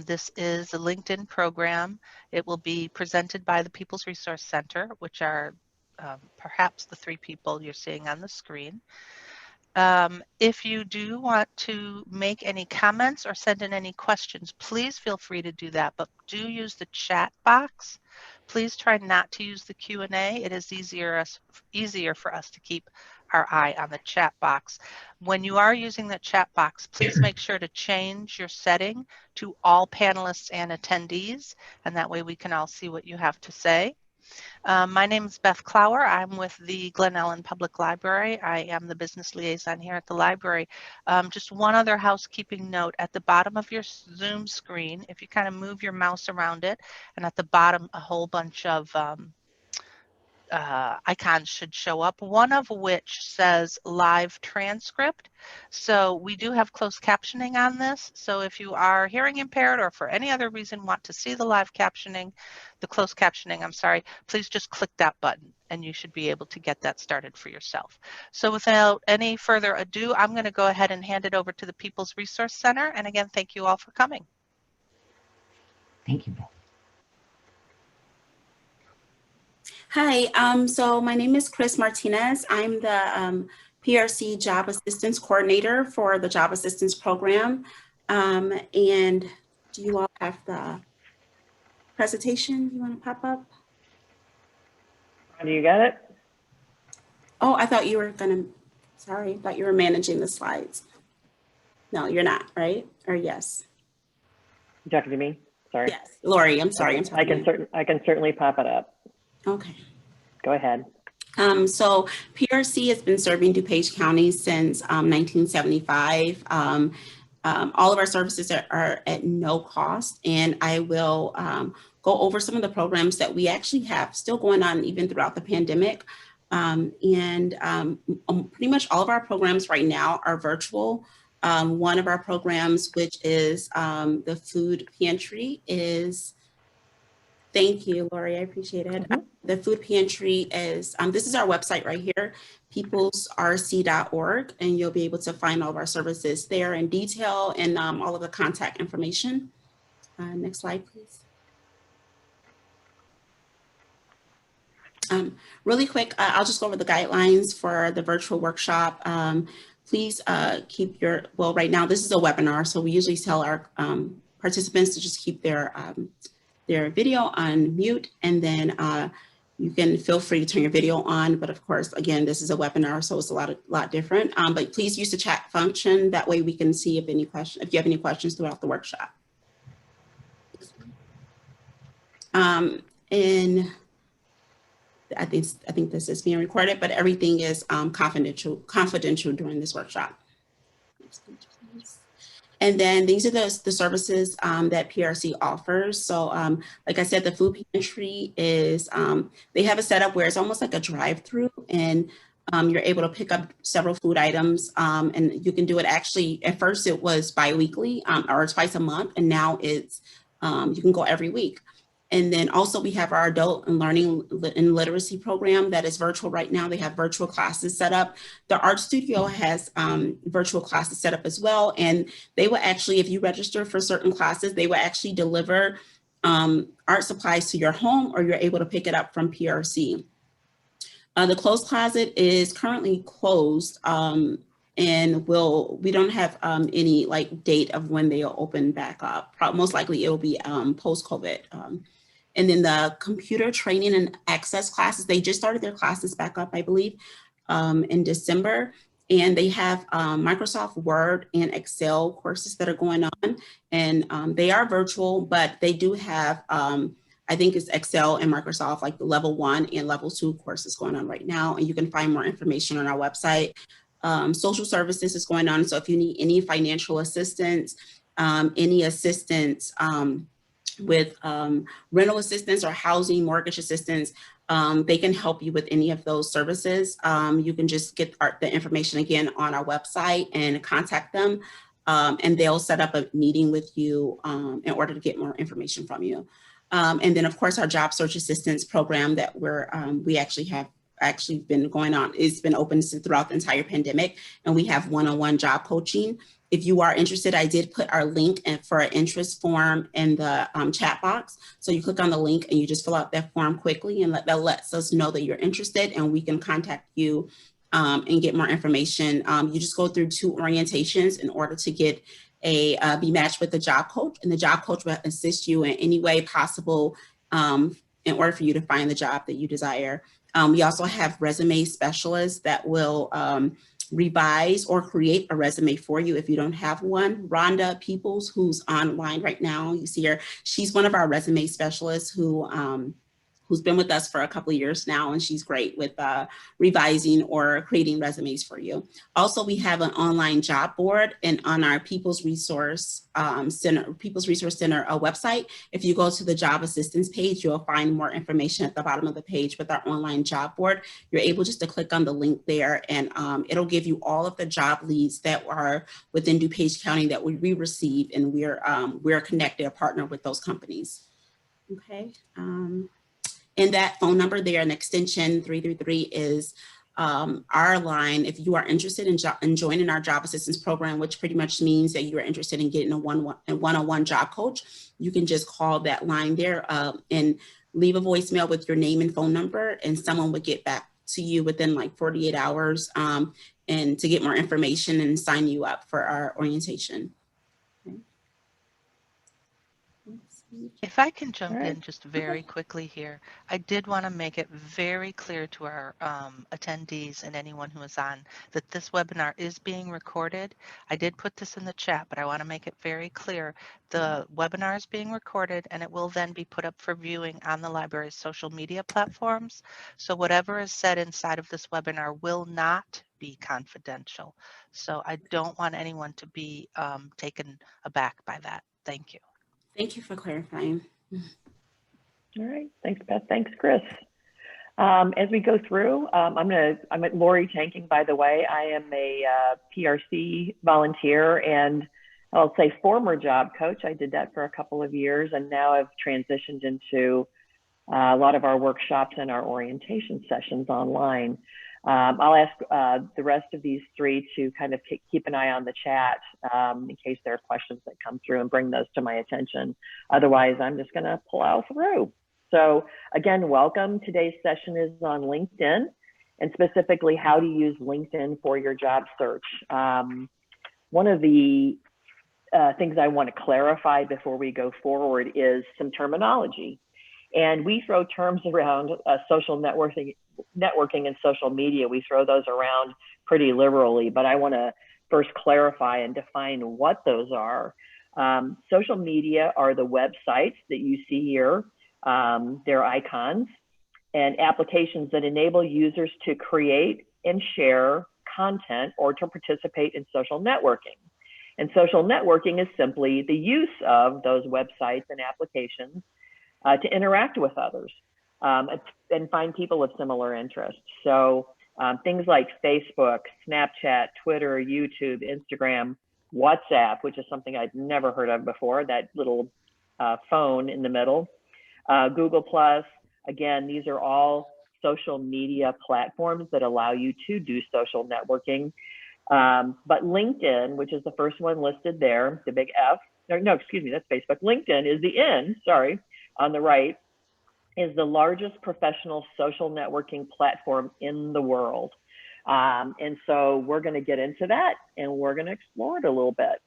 This is a LinkedIn program. It will be presented by the People's Resource Center, which are perhaps the three people you're seeing on the screen. If you do want to make any comments or send in any questions, please feel free to do that, but do use the chat box. Please try not to use the Q&A. It is easier for us to keep our eye on the chat box. When you are using the chat box, please make sure to change your setting to all panelists and attendees, and that way we can all see what you have to say. My name is Beth Clower. I'm with the Glen Ellyn Public Library. I am the business liaison here at the library. Just one other housekeeping note. At the bottom of your Zoom screen, if you kind of move your mouse around it, and at the bottom a whole bunch of icons should show up, one of which says live transcript. So we do have closed captioning on this. So if you are hearing impaired or for any other reason want to see the live captioning, the closed captioning, I'm sorry, please just click that button and you should be able to get that started for yourself. So without any further ado, I'm going to go ahead and hand it over to the People's Resource Center. And again, thank you all for coming. Thank you, Beth. Hi, so my name is Chris Martinez. I'm the PRC Job Assistance Coordinator for the Job Assistance Program. And do you all have the presentation you want to pop up? Do you got it? Oh, I thought you were gonna, sorry, I thought you were managing the slides. No, you're not, right? Or yes? You talking to me? Sorry. Yes, Lori, I'm sorry. I can certainly pop it up. Okay. Go ahead. So PRC has been serving DuPage County since 1975. All of our services are at no cost, and I will go over some of the programs that we actually have still going on even throughout the pandemic. Pretty much all of our programs right now are virtual. One of our programs, which is the food pantry, is, thank you, Lori, I appreciate it. Mm-hmm. The food pantry is, this is our website right here, peoplesrc.org, and you'll be able to find all of our services there in detail and all of the contact information. Next slide, please. Really quick, I'll just go over the guidelines for the virtual workshop. Please keep your, well, right now this is a webinar, so we usually tell our participants to just keep their video on mute, and then you can feel free to turn your video on. But of course, again, this is a webinar, so it's a lot different. But please use the chat function. That way we can see if you have any questions throughout the workshop. And I think this is being recorded, but everything is confidential during this workshop. And then these are the services that PRC offers. So like I said, the food pantry is, they have a setup where it's almost like a drive-through, and you're able to pick up several food items, and you can do it actually, at first it was bi-weekly or twice a month, and now it's, you can go every week. And then also we have our adult and learning and literacy program that is virtual right now. They have virtual classes set up. The art studio has virtual classes set up as well. And they will actually, if you register for certain classes, they will actually deliver art supplies to your home, or you're able to pick it up from PRC. The closed closet is currently closed, and we don't have any date of when they'll open back up. Most likely it will be post-COVID. And then the computer training and access classes, they just started their classes back up, I believe, in December. And they have Microsoft Word and Excel courses that are going on. And they are virtual, but they do have, I think it's Excel and Microsoft, like the level 1 and level 2 courses going on right now. And you can find more information on our website. Social services is going on. So if you need any financial assistance, any assistance, with rental assistance or housing mortgage assistance, they can help you with any of those services. You can just get the information again on our website and contact them, and they'll set up a meeting with you in order to get more information from you. And then of course our job search assistance program that we actually have been going on. It's been open throughout the entire pandemic, and we have one-on-one job coaching. If you are interested, I did put our link for an interest form in the chat box. So you click on the link and you just fill out that form quickly, and that lets us know that you're interested, and we can contact you and get more information. You just go through 2 orientations in order to get be matched with the job coach, and the job coach will assist you in any way possible in order for you to find the job that you desire. We also have resume specialists that will revise or create a resume for you if you don't have one. Rhonda Peoples, who's online right now, you see her, she's one of our resume specialists who's been with us for a couple of years now, and she's great with revising or creating resumes for you. Also, we have an online job board, and on our People's Resource Center website, if you go to the job assistance page, you'll find more information at the bottom of the page with our online job board. You're able just to click on the link there, and it'll give you all of the job leads that are within DuPage County that we receive, and we're connected, a partner with those companies. Okay. And that phone number there, an extension 333, is our line. If you are interested in joining our job assistance program, which pretty much means that you are interested in getting a one-on-one job coach, you can just call that line there and leave a voicemail with your name and phone number, and someone would get back to you within like 48 hours and to get more information and sign you up for our orientation. If I can jump All right. in just very quickly here, I did want to make it very clear to our attendees and anyone who is on that this webinar is being recorded. I did put this in the chat, but I want to make it very clear. The webinar is being recorded, and it will then be put up for viewing on the library's social media platforms. So whatever is said inside of this webinar will not be confidential. So I don't want anyone to be taken aback by that. Thank you. Thank you for clarifying. All right. Thanks, Beth. Thanks, Chris. As we go through, I'm Lori Tanking, by the way. I am a PRC volunteer and I'll say former job coach. I did that for a couple of years, and now I've transitioned into a lot of our workshops and our orientation sessions online. I'll ask the rest of these 3 to kind of keep an eye on the chat in case there are questions that come through, and bring those to my attention. Otherwise, I'm just going to plow through. So again, welcome. Today's session is on LinkedIn, and specifically how to use LinkedIn for your job search. One of the things I want to clarify before we go forward is some terminology. And we throw terms around social networking and social media. We throw those around pretty liberally, but I want to first clarify and define what those are. Social media are the websites that you see here, their icons, and applications that enable users to create and share content or to participate in social networking. And social networking is simply the use of those websites and applications to interact with others and find people with similar interests. So things like Facebook, Snapchat, Twitter, YouTube, Instagram, WhatsApp, which is something I'd never heard of before, that little phone in the middle, Google+. Again, these are all social media platforms that allow you to do social networking. But LinkedIn, which is the first one listed there, the big F, no, excuse me, that's Facebook. LinkedIn is the N, sorry, on the right, is the largest professional social networking platform in the world. And so we're going to get into that, and we're going to explore it a little bit.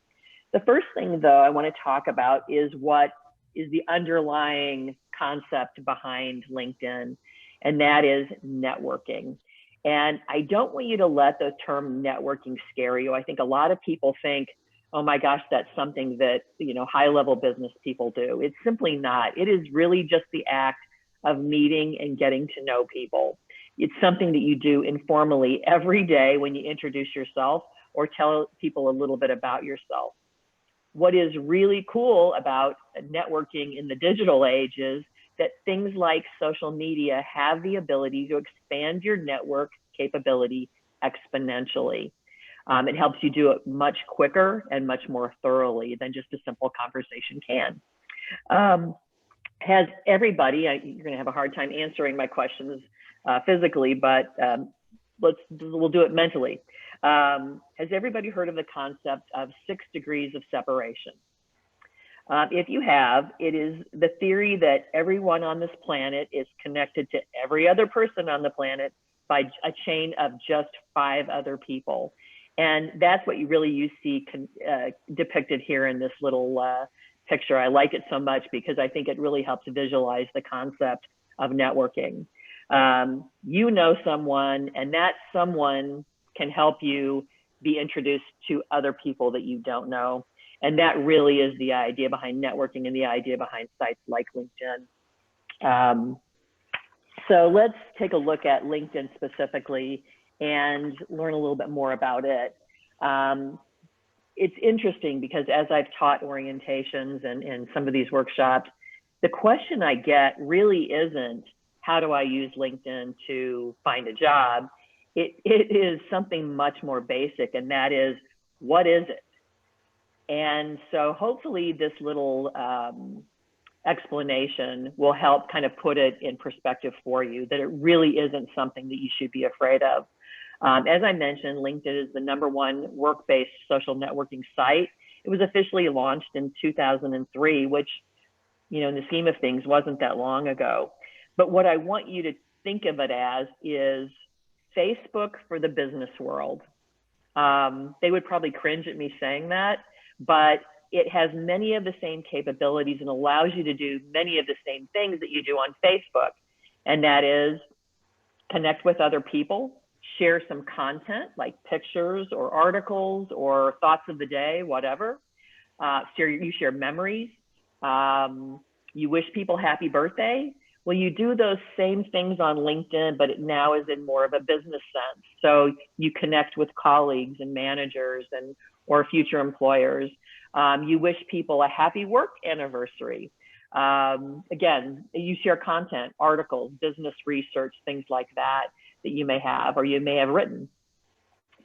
The first thing, though, I want to talk about is what is the underlying concept behind LinkedIn, and that is networking. And I don't want you to let the term networking scare you. I think a lot of people think, oh my gosh, that's something that, you know, high-level business people do. It's simply not. It is really just the act of meeting and getting to know people. It's something that you do informally every day when you introduce yourself or tell people a little bit about yourself. What is really cool about networking in the digital age is that things like social media have the ability to expand your network capability exponentially. It helps you do it much quicker and much more thoroughly than just a simple conversation can. Has everybody, you're going to have a hard time answering my questions physically, but we'll do it mentally. Has everybody heard of the concept of 6 degrees of separation? If you have, it is the theory that everyone on this planet is connected to every other person on the planet by a chain of just 5 other people. And that's what you see depicted here in this little picture. I like it so much because I think it really helps visualize the concept of networking. You know someone, and that someone can help you be introduced to other people that you don't know. And that really is the idea behind networking and the idea behind sites like LinkedIn. So let's take a look at LinkedIn specifically and learn a little bit more about it. It's interesting because as I've taught orientations and some of these workshops, the question I get really isn't, how do I use LinkedIn to find a job? It is something much more basic, and that is, what is it? And so hopefully this little explanation will help kind of put it in perspective for you, that it really isn't something that you should be afraid of. As I mentioned, LinkedIn is the #1 work-based social networking site. It was officially launched in 2003, which, in the scheme of things, wasn't that long ago. But what I want you to think of it as is Facebook for the business world. They would probably cringe at me saying that, but it has many of the same capabilities and allows you to do many of the same things that you do on Facebook. And that is connect with other people, share some content like pictures or articles or thoughts of the day, whatever. You share memories. You wish people happy birthday. Well, you do those same things on LinkedIn, but it now is in more of a business sense. So you connect with colleagues and managers or future employers. You wish people a happy work anniversary. Again, you share content, articles, business research, things like that you may have or you may have written.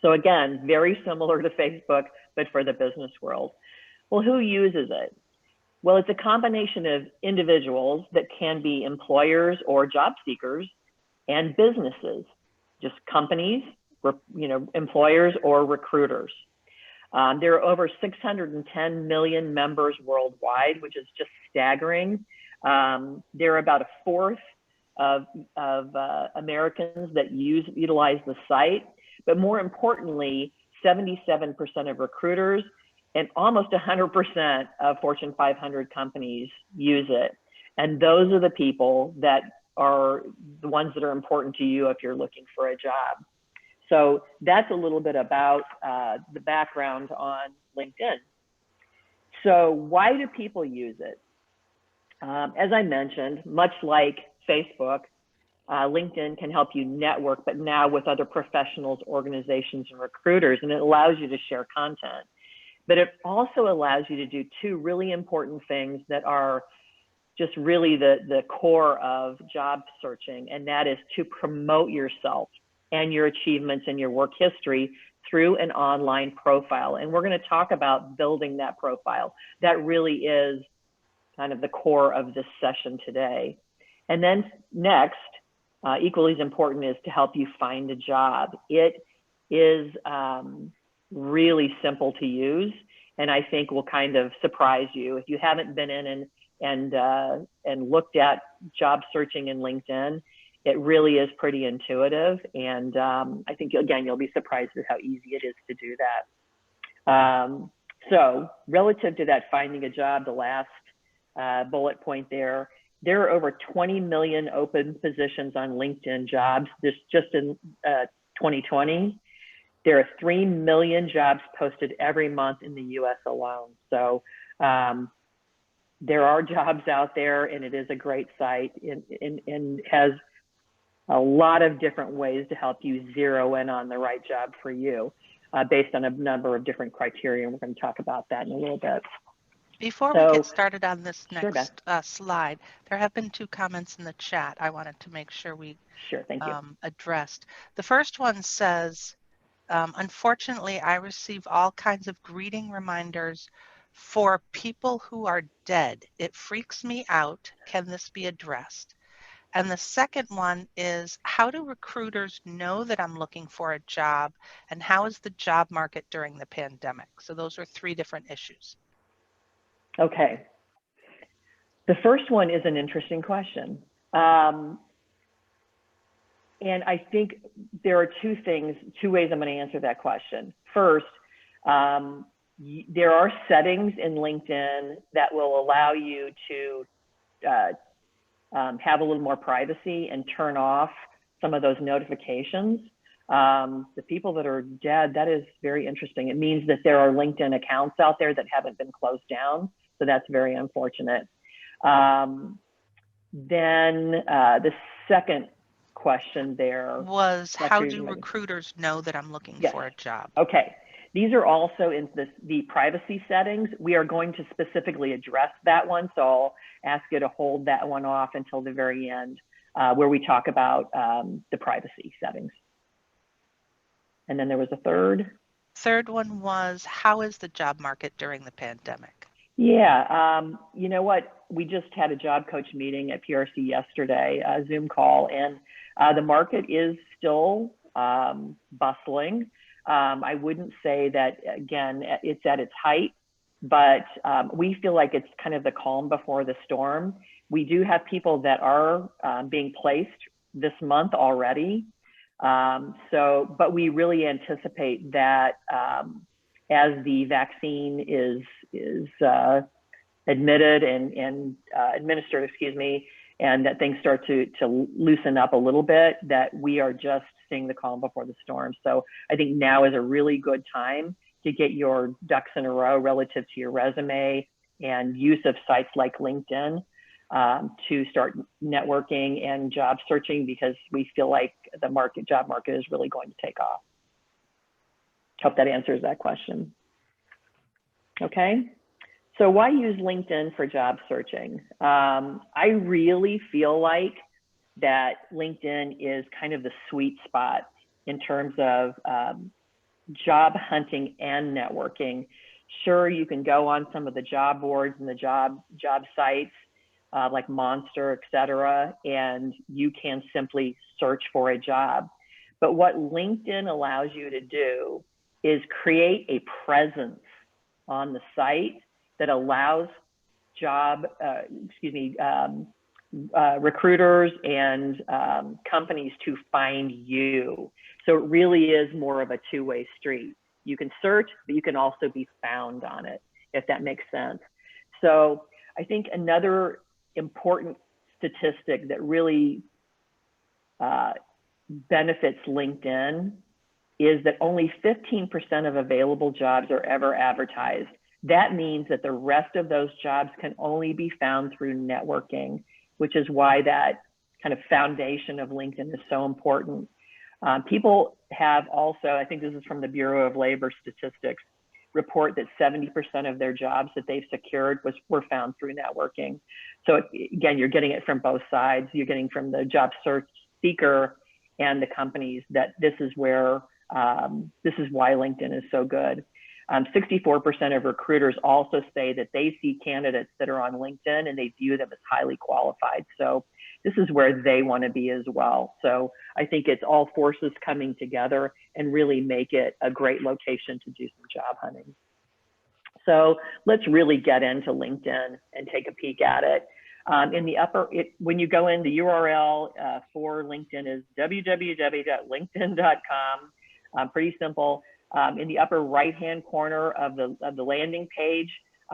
So again, very similar to Facebook, but for the business world. Well, who uses it? Well, it's a combination of individuals that can be employers or job seekers and businesses, just companies, employers or recruiters. There are over 610 million members worldwide, which is just staggering. There are about 1/4 of Americans that utilize the site, but more importantly, 77% of recruiters and almost 100% of Fortune 500 companies use it. And those are the people that are the ones that are important to you if you're looking for a job. So that's a little bit about the background on LinkedIn. So why do people use it? As I mentioned, much like Facebook, LinkedIn can help you network, but now with other professionals, organizations, and recruiters, and it allows you to share content. But it also allows you to do 2 really important things that are just really the core of job searching, and that is to promote yourself and your achievements and your work history through an online profile. And we're going to talk about building that profile. That really is kind of the core of this session today. And then next, equally as important, is to help you find a job. It is really simple to use, and I think will kind of surprise you. If you haven't been in and looked at job searching in LinkedIn, it really is pretty intuitive. And I think, again, you'll be surprised at how easy it is to do that. So relative to that finding a job, the last bullet point there are over 20 million open positions on LinkedIn jobs. Just in 2020. There are 3 million jobs posted every month in the US alone. So there are jobs out there, and it is a great site and has a lot of different ways to help you zero in on the right job for you based on a number of different criteria. And we're going to talk about that in a little bit. Before we get started on this next slide, there have been 2 comments in the chat I wanted to make sure we addressed. The first one says, unfortunately, I receive all kinds of greeting reminders for people who are dead. It freaks me out. Can this be addressed? And the second one is, how do recruiters know that I'm looking for a job, and how is the job market during the pandemic? So those are 3 different issues. Okay. The first one is an interesting question. And I think there are 2 ways I'm going to answer that question. First, there are settings in LinkedIn that will allow you to have a little more privacy and turn off some of those notifications. The people that are dead, that is very interesting. It means that there are LinkedIn accounts out there that haven't been closed down. So that's very unfortunate. Then the second question there Was, Dr. how do Uzumaki. recruiters know that I'm looking Yes. for a job? Okay. These are also in the privacy settings. We are going to specifically address that one. So I'll ask you to hold that one off until the very end, where we talk about the privacy settings. And then there was a third. Third one was, how is the job market during the pandemic? Yeah, you know what? We just had a job coach meeting at PRC yesterday, a Zoom call, and the market is still bustling. I wouldn't say that, again, it's at its height, but we feel like it's kind of the calm before the storm. We do have people that are being placed this month already. But we really anticipate that as the vaccine is admitted and administered, excuse me, and that things start to loosen up a little bit, that we are just seeing the calm before the storm. So I think now is a really good time to get your ducks in a row relative to your resume and use of sites like LinkedIn to start networking and job searching, because we feel like the job market is really going to take off. Hope that answers that question. Okay. So why use LinkedIn for job searching? I really feel like that LinkedIn is kind of the sweet spot in terms of job hunting and networking. Sure, you can go on some of the job boards and the job sites like Monster, et cetera, and you can simply search for a job. But what LinkedIn allows you to do is create a presence on the site that allows recruiters and companies to find you. So it really is more of a 2-way street. You can search, but you can also be found on it, if that makes sense. So I think another important statistic that really benefits LinkedIn is that only 15% of available jobs are ever advertised. That means that the rest of those jobs can only be found through networking, which is why that kind of foundation of LinkedIn is so important. People have also, I think this is from the Bureau of Labor Statistics, report that 70% of their jobs that they've secured were found through networking. So again, you're getting it from both sides. You're getting from the job search seeker and the companies that this is where, this is why LinkedIn is so good. 64% of recruiters also say that they see candidates that are on LinkedIn and they view them as highly qualified. So this is where they want to be as well. So I think it's all forces coming together and really make it a great location to do some job hunting. So let's really get into LinkedIn and take a peek at it. In the upper, when you go in, the URL for LinkedIn is www.linkedin.com. Pretty simple. In the upper right-hand corner of the landing page,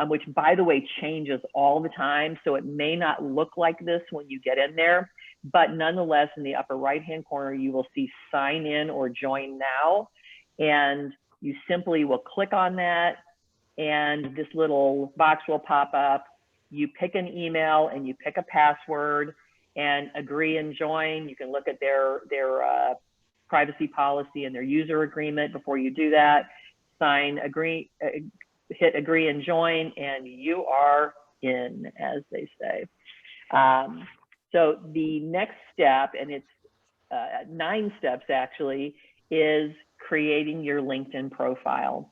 which by the way changes all the time, so it may not look like this when you get in there, but nonetheless, in the upper right-hand corner, you will see sign in or join now, and you simply will click on that, and this little box will pop up. You pick an email and you pick a password and agree and join. You can look at their privacy policy and their user agreement before you do that. Sign, agree, hit agree and join, and you are in, as they say. So the next step, and it's 9 steps actually, is creating your LinkedIn profile.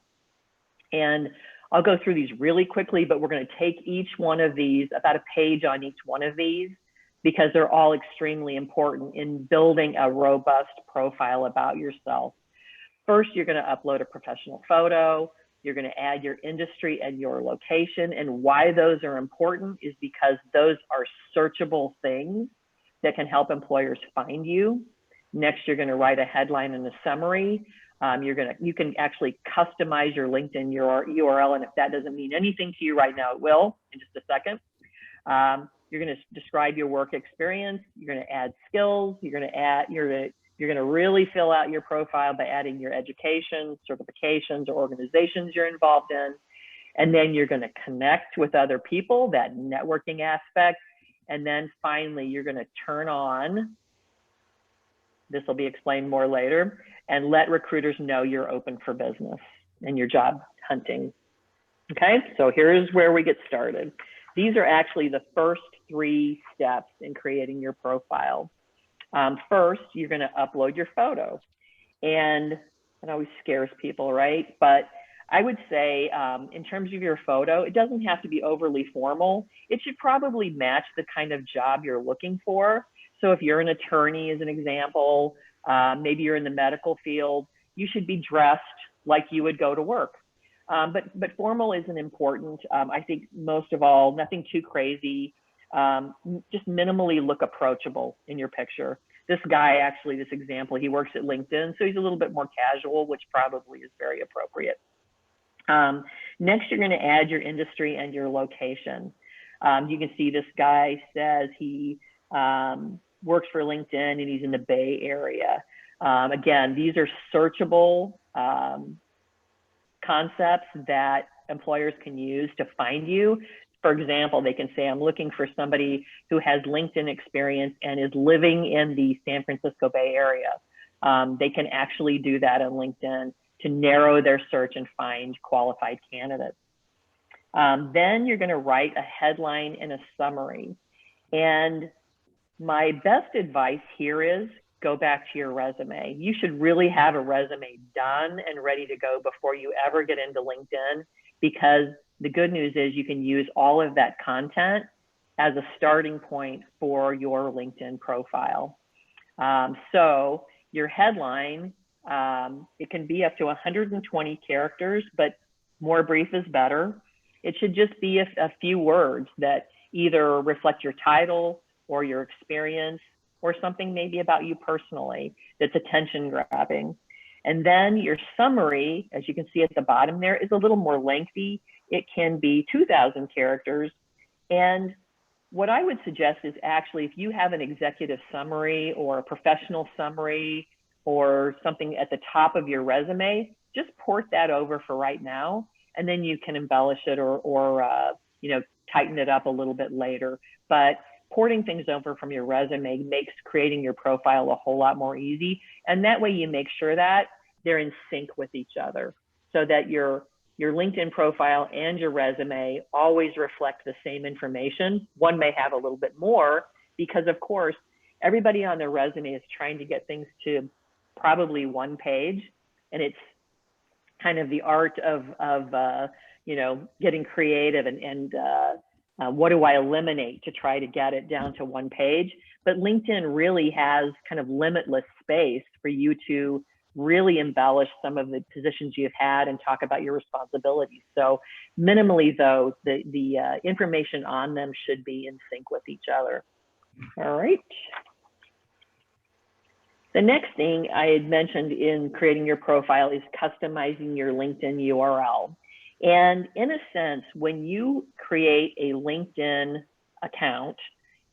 And I'll go through these really quickly, but we're going to take each one of these, about a page on each one of these, because they're all extremely important in building a robust profile about yourself. First, you're going to upload a professional photo. You're going to add your industry and your location. And why those are important is because those are searchable things that can help employers find you. Next, you're going to write a headline and a summary. You can actually customize your LinkedIn URL, and if that doesn't mean anything to you right now, it will in just a second. You're going to describe your work experience. You're going to add skills. You're going to really fill out your profile by adding your education, certifications, or organizations you're involved in. And then you're going to connect with other people, that networking aspect. And then finally, you're going to turn on, this will be explained more later, and let recruiters know you're open for business and your job hunting. Okay, so here's where we get started. These are actually the first 3 steps in creating your profile. First, you're going to upload your photo, and it always scares people, right? But I would say in terms of your photo, it doesn't have to be overly formal. It should probably match the kind of job you're looking for. So if you're an attorney, as an example, maybe you're in the medical field, you should be dressed like you would go to work. But formal isn't important. I think most of all, nothing too crazy. Just minimally look approachable in your picture. This guy, actually, this example, he works at LinkedIn, so he's a little bit more casual, which probably is very appropriate. Next, you're going to add your industry and your location. You can see this guy says he works for LinkedIn and he's in the Bay Area. Again, these are searchable concepts that employers can use to find you. For example, they can say, I'm looking for somebody who has LinkedIn experience and is living in the San Francisco Bay Area. They can actually do that on LinkedIn to narrow their search and find qualified candidates. Then you're going to write a headline and a summary. And my best advice here is go back to your resume. You should really have a resume done and ready to go before you ever get into LinkedIn, because the good news is you can use all of that content as a starting point for your LinkedIn profile. So your headline, it can be up to 120 characters, but more brief is better. It should just be a few words that either reflect your title or your experience or something maybe about you personally that's attention grabbing. And then your summary, as you can see at the bottom there, is a little more lengthy. It can be 2,000 characters. And what I would suggest is actually if you have an executive summary or a professional summary or something at the top of your resume, just port that over for right now, and then you can embellish it or you know, tighten it up a little bit later. But porting things over from your resume makes creating your profile a whole lot more easy. And that way you make sure that they're in sync with each other so that your LinkedIn profile and your resume always reflect the same information. One may have a little bit more because, of course, everybody on their resume is trying to get things to probably 1 page. And it's kind of the art of you know, getting creative and what do I eliminate to try to get it down to 1 page. But LinkedIn really has kind of limitless space for you to really embellish some of the positions you've had and talk about your responsibilities. So minimally though, the information on them should be in sync with each other. All right. The next thing I had mentioned in creating your profile is customizing your LinkedIn URL. And in a sense, when you create a LinkedIn account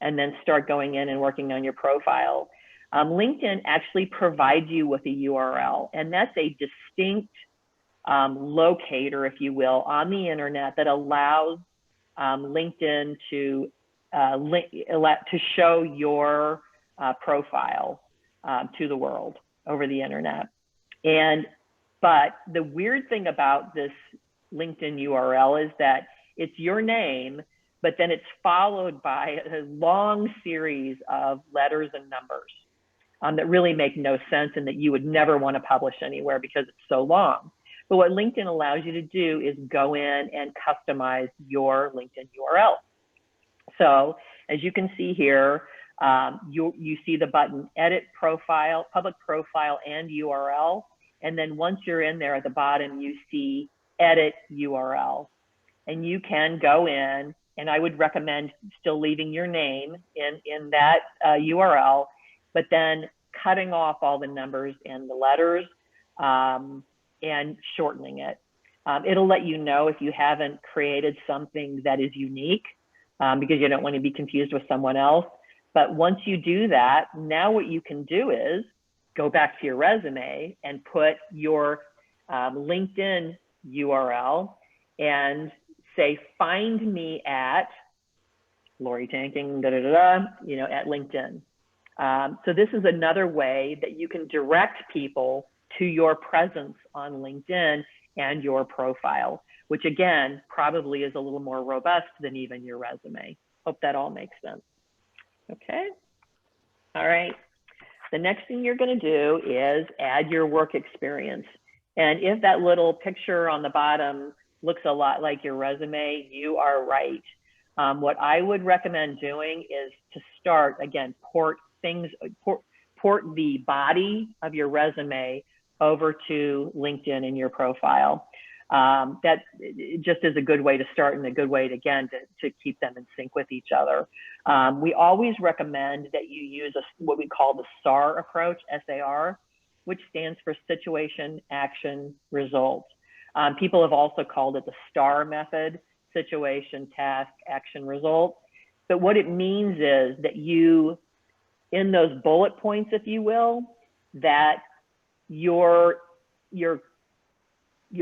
and then start going in and working on your profile, LinkedIn actually provides you with a URL, and that's a distinct locator, if you will, on the internet that allows LinkedIn to show your profile to the world over the internet. But the weird thing about this LinkedIn URL is that it's your name, but then it's followed by a long series of letters and numbers that really make no sense and that you would never want to publish anywhere because it's so long. But what LinkedIn allows you to do is go in and customize your LinkedIn URL. So as you can see here, you see the button edit profile, public profile and URL. And then once you're in there at the bottom, you see edit URL. And you can go in, and I would recommend still leaving your name in that URL, but then cutting off all the numbers and the letters and shortening it. It'll let you know if you haven't created something that is unique because you don't want to be confused with someone else. But once you do that, now what you can do is go back to your resume and put your LinkedIn URL and say, find me at Lori Tanking, at LinkedIn. So this is another way that you can direct people to your presence on LinkedIn and your profile, which again, probably is a little more robust than even your resume. Hope that all makes sense. Okay. All right. The next thing you're going to do is add your work experience. And if that little picture on the bottom looks a lot like your resume, you are right. What I would recommend doing is to start, again, port the body of your resume over to LinkedIn in your profile. That just is a good way to start and a good way to, again, to keep them in sync with each other. We always recommend that you use what we call the SAR approach, SAR, which stands for Situation, Action, Result. People have also called it the STAR method, Situation, Task, Action, Result. But what it means is that you, in those bullet points, if you will, that you're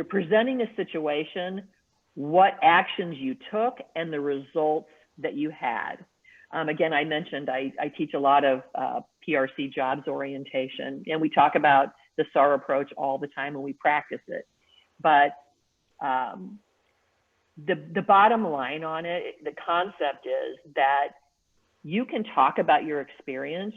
presenting a situation, what actions you took, and the results that you had. Again, I mentioned I teach a lot of PRC jobs orientation, and we talk about the SAR approach all the time and we practice it. But the bottom line on it, the concept is that you can talk about your experience,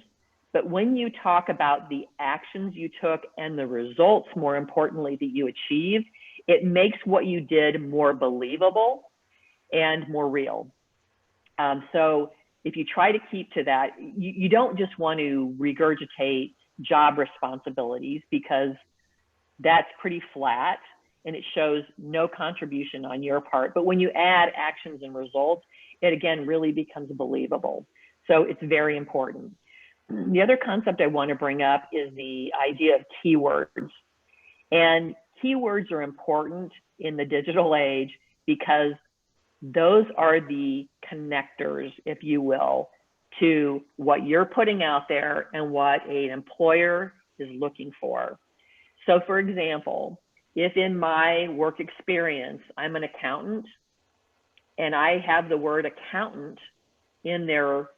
but when you talk about the actions you took and the results, more importantly, that you achieved, it makes what you did more believable and more real. So if you try to keep to that, you don't just want to regurgitate job responsibilities because that's pretty flat and it shows no contribution on your part. But when you add actions and results, it again really becomes believable. So it's very important. The other concept I want to bring up is the idea of keywords. And keywords are important in the digital age because those are the connectors, if you will, to what you're putting out there and what an employer is looking for. So for example, if in my work experience, I'm an accountant and I have the word accountant in there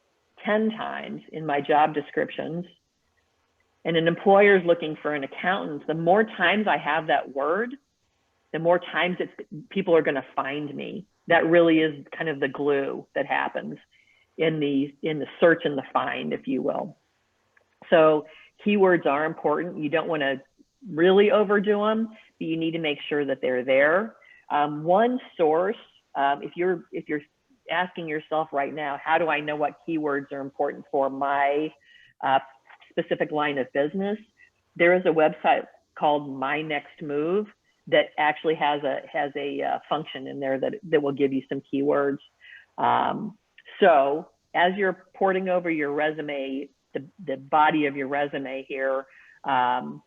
10 times in my job descriptions, and an employer is looking for an accountant, the more times I have that word, the more times people are going to find me. That really is kind of the glue that happens in the search and the find, if you will. So keywords are important. You don't want to really overdo them, but you need to make sure that they're there. One source, if you're asking yourself right now, how do I know what keywords are important for my specific line of business? There is a website called My Next Move that actually has a function in there that will give you some keywords. So as you're porting over your resume, the body of your resume here,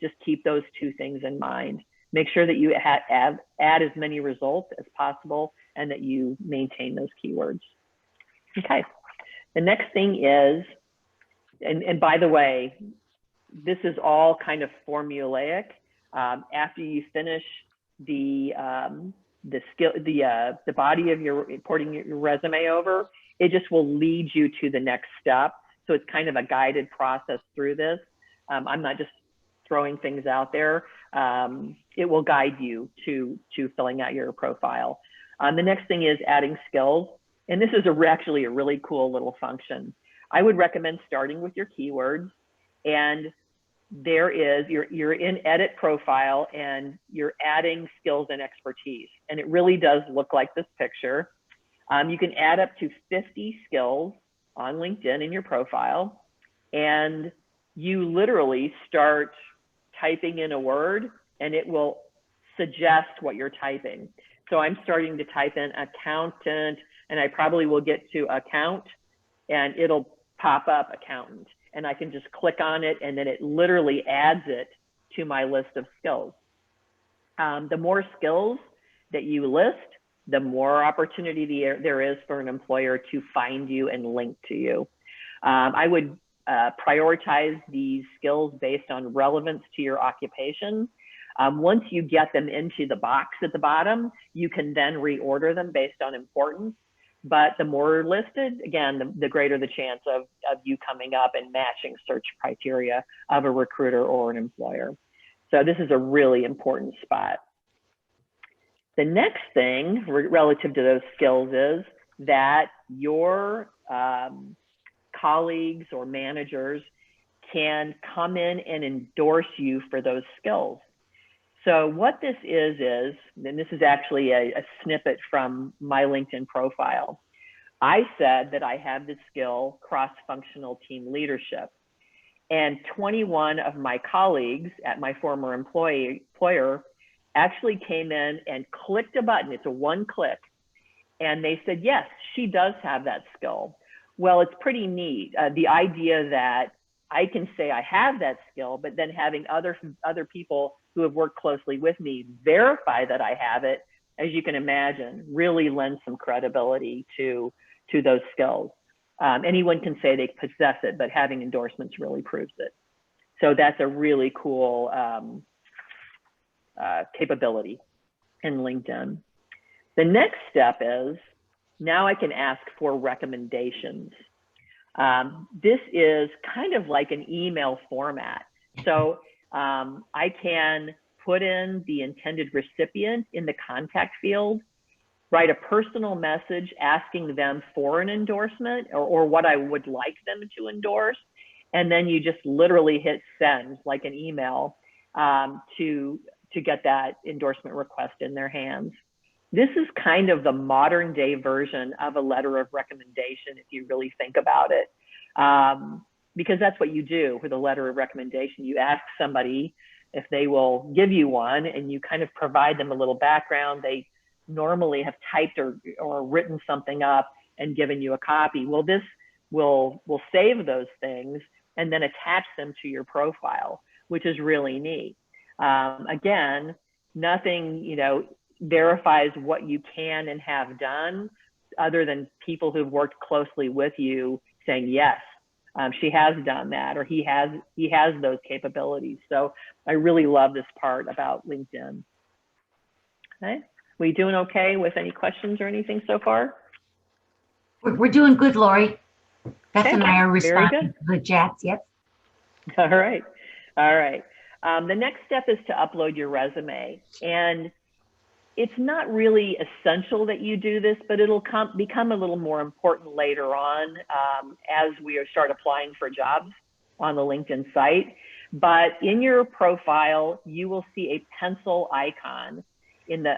just keep those two things in mind. Make sure that you add as many results as possible and that you maintain those keywords. Okay, the next thing is, and by the way, this is all kind of formulaic. After you finish the body of your porting your resume over, it just will lead you to the next step. So it's kind of a guided process through this. I'm not just throwing things out there. It will guide you to filling out your profile. The next thing is adding skills. And this is actually a really cool little function. I would recommend starting with your keywords, and there is, you're in edit profile and you're adding skills and expertise. And it really does look like this picture. You can add up to 50 skills on LinkedIn in your profile, and you literally start typing in a word and it will suggest what you're typing. So I'm starting to type in accountant, and I probably will get to account, and it'll pop up accountant, and I can just click on it, and then it literally adds it to my list of skills. The more skills that you list, the more opportunity there is for an employer to find you and link to you. I would prioritize these skills based on relevance to your occupation. Once you get them into the box at the bottom, you can then reorder them based on importance. But the more listed, again, the greater the chance of you coming up and matching search criteria of a recruiter or an employer. So this is a really important spot. The next thing relative to those skills is that your colleagues or managers can come in and endorse you for those skills. So what this is, and this is actually a snippet from my LinkedIn profile. I said that I have the skill cross-functional team leadership, and 21 of my colleagues at my former employer actually came in and clicked a button. It's a one click, and they said, yes, she does have that skill. Well, it's pretty neat. The idea that I can say I have that skill, but then having other people who have worked closely with me verify that I have it, as you can imagine, really lends some credibility to those skills. Anyone can say they possess it, but having endorsements really proves it. So that's a really cool capability in LinkedIn. The next step is, now I can ask for recommendations. This is kind of like an email format. So I can put in the intended recipient in the contact field, write a personal message asking them for an endorsement or what I would like them to endorse. And then you just literally hit send like an email to get that endorsement request in their hands. This is kind of the modern day version of a letter of recommendation, if you really think about it. Because that's what you do with a letter of recommendation. You ask somebody if they will give you one, and you kind of provide them a little background. They normally have typed or written something up and given you a copy. Well, this will save those things and then attach them to your profile, which is really neat. Again, nothing, verifies what you can and have done other than people who've worked closely with you saying, yes, she has done that, or he has those capabilities. So I really love this part about LinkedIn. Okay, we doing okay with any questions or anything so far? We're doing good, Lori. Beth Okay, and I are very responding good. to the chats. Yep. All right. All right. The next step is to upload your resume. And it's not really essential that you do this, but it'll become a little more important later on as we start applying for jobs on the LinkedIn site. But in your profile, you will see a pencil icon in the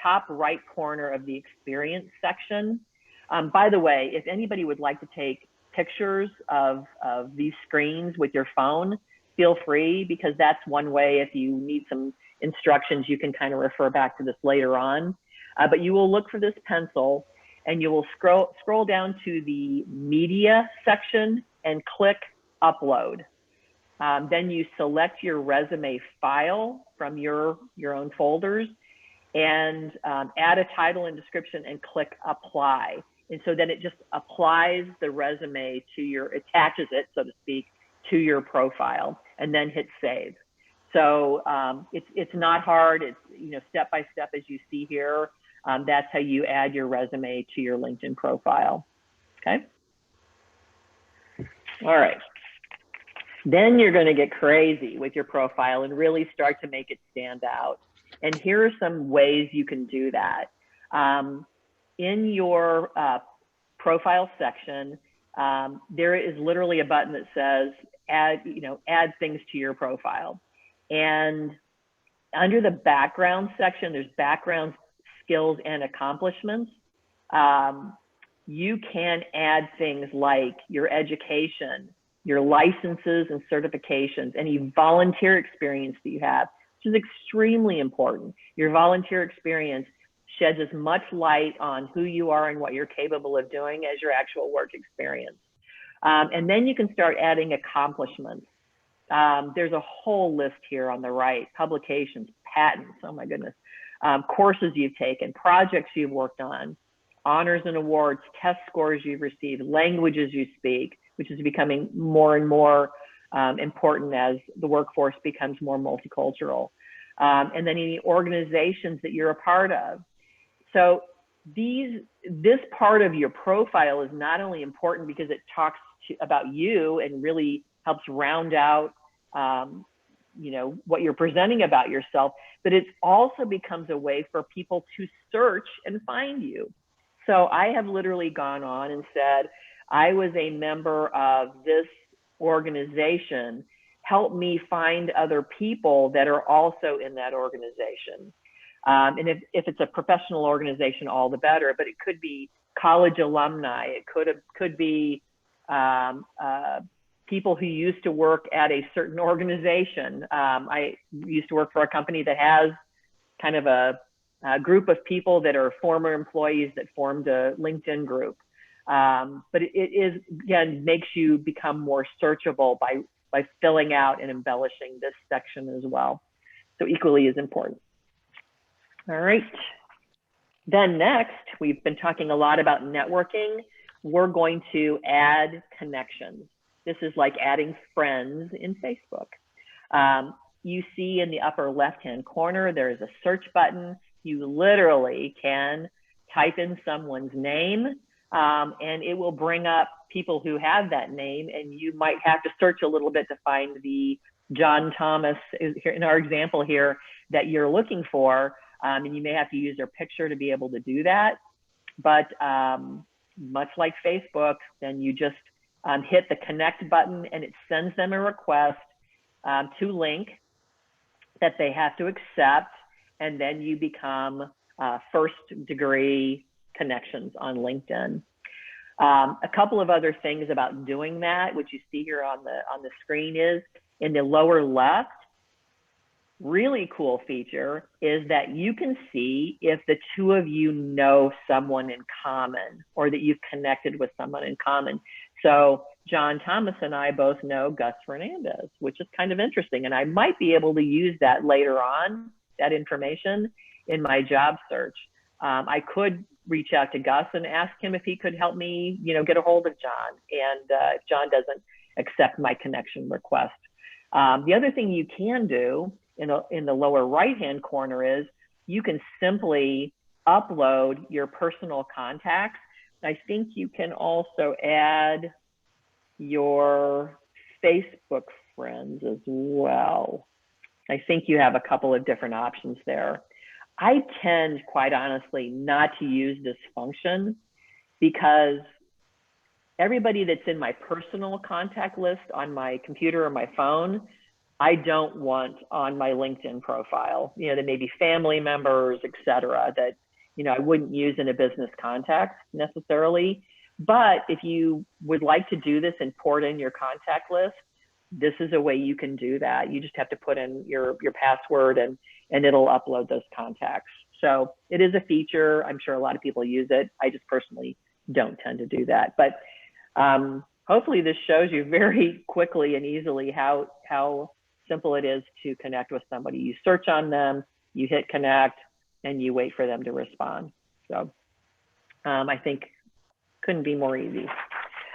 top right corner of the experience section. By the way, if anybody would like to take pictures of these screens with your phone, feel free, because that's one way. If you need some instructions, you can kind of refer back to this later on. But you will look for this pencil, and you will scroll down to the media section and click upload. Then you select your resume file from your own folders and add a title and description and click apply. And so then it just applies the resume attaches it, so to speak, to your profile, and then hit save. So it's not hard. It's step by step, as you see here. That's how you add your resume to your LinkedIn profile. Okay. All right. Then you're going to get crazy with your profile and really start to make it stand out. And here are some ways you can do that. In your profile section, there is literally a button that says add things to your profile. And under the background section, there's background skills and accomplishments. You can add things like your education, your licenses and certifications, any volunteer experience that you have, which is extremely important. Your volunteer experience sheds as much light on who you are and what you're capable of doing as your actual work experience. And then you can start adding accomplishments. There's a whole list here on the right: publications, patents, oh my goodness, courses you've taken, projects you've worked on, honors and awards, test scores you've received, languages you speak, which is becoming more and more important as the workforce becomes more multicultural. And then any organizations that you're a part of. So this part of your profile is not only important because it talks about you and really helps round out you know, what you're presenting about yourself, but it also becomes a way for people to search and find you. So I have literally gone on and said, I was a member of this organization, help me find other people that are also in that organization. And if it's a professional organization, all the better, but it could be college alumni. It could be people who used to work at a certain organization. I used to work for a company that has kind of a group of people that are former employees that formed a LinkedIn group. But it is, again, makes you become more searchable by filling out and embellishing this section as well. So equally as important. All right. Then next, we've been talking a lot about networking. We're going to add connections. This is like adding friends in Facebook. You see in the upper left-hand corner, there is a search button. You literally can type in someone's name and it will bring up people who have that name, and you might have to search a little bit to find the John Thomas here in our example here that you're looking for. And you may have to use their picture to be able to do that. But much like Facebook, then you just hit the connect button and it sends them a request to link that they have to accept. And then you become first degree connections on LinkedIn. A couple of other things about doing that, which you see here on the screen, is in the lower left, really cool feature is that you can see if the two of you know someone in common or that you've connected with someone in common. So John Thomas and I both know Gus Fernandez, which is kind of interesting. And I might be able to use that later on, that information, in my job search. I could reach out to Gus and ask him if he could help me, you know, get a hold of John. And if John doesn't accept my connection request. The other thing you can do in the lower right-hand corner is you can simply upload your personal contacts. I think you can also add your Facebook friends as well. I think you have a couple of different options there. I tend, quite honestly, not to use this function because everybody that's in my personal contact list on my computer or my phone, I don't want on my LinkedIn profile. You know, there may be family members, et cetera, that, you know, I wouldn't use in a business context necessarily. But if you would like to do this and port in your contact list, this is a way you can do that. You just have to put in your password and it'll upload those contacts. So it is a feature. I'm sure a lot of people use it. I just personally don't tend to do that. But hopefully this shows you very quickly and easily how simple it is to connect with somebody. You search on them, you hit connect, and you wait for them to respond. So I think couldn't be more easy.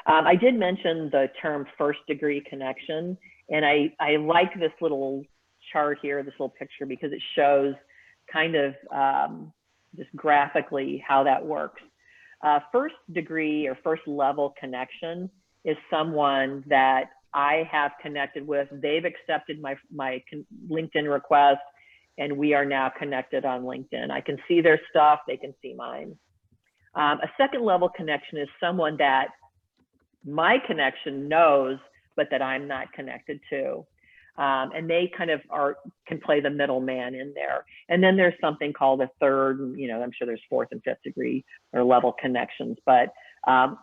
I did mention the term first degree connection, and I like this little chart here, this little picture, because it shows kind of just graphically how that works. First degree or first level connection is someone that I have connected with. They've accepted my LinkedIn request, and we are now connected on LinkedIn. I can see their stuff, they can see mine. A second level connection is someone that my connection knows, but that I'm not connected to. And they kind of can play the middleman in there. And then there's something called a third, I'm sure there's fourth and fifth degree or level connections. But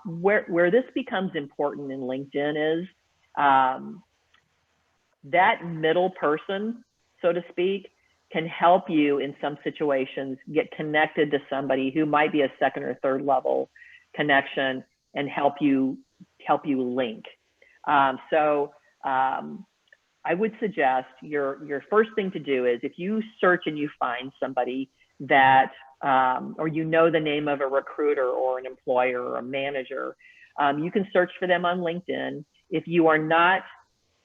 where this becomes important in LinkedIn is that middle person, so to speak, can help you in some situations get connected to somebody who might be a second or third level connection and help you link. I would suggest your first thing to do is, if you search and you find somebody that, or the name of a recruiter or an employer or a manager, you can search for them on LinkedIn. If you are not